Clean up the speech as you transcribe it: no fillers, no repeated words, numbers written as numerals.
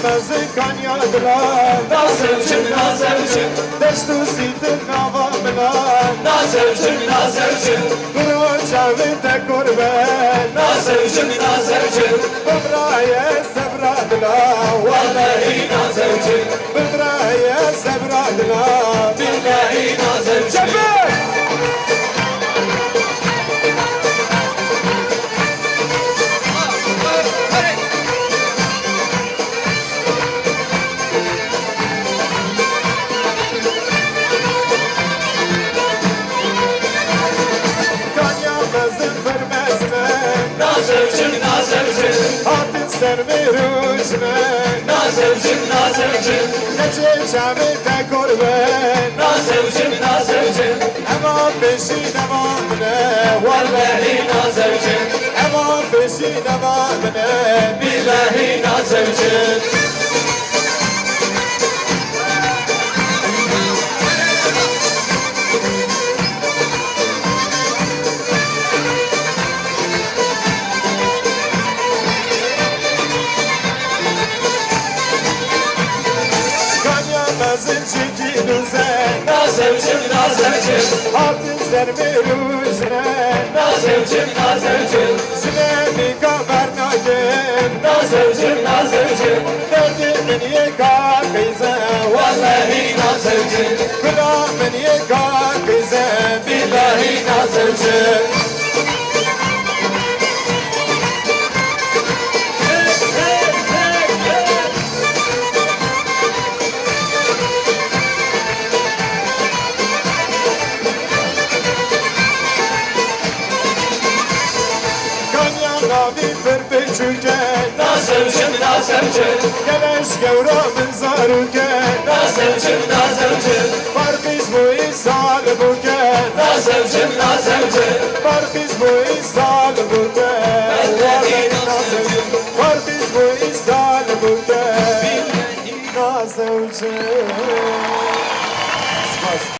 Kanya dilan Nazevcim, nazevcim, Destu sitin nava milan nazevcim, nazevcim, Kuro çavite kurben nazevcim, nazevcim, Bibraye sebra dilan vallahi nazevcim, Bibraye sebra dilan billahi nazevcim. Şefik! Nazevcim, nazevcim, Hatin sermirujne nazevcim, nazevcim, Neçe çavite kurben nazevcim, nazevcim, Eman peşin eman mine vallahi nazevcim, Eman peşin eman mine billahi nazevcim. Mezin çiki düzen Nazevcim, nazevcim, Hatin sermirujne nazevcim, nazevcim, Sinemi kamer nakin nazevcim, nazevcim, Derdi min yeka kıyze vallahi nazevcim, Kula min yeka kıyze billahi nazevcim. Navi perpeçüken Nazevcim, nazevcim, Geleş gevra min zaruken nazevcim, nazevcim, Farkız bu insan buken nazevcim, nazevcim, Farkız bu insan buken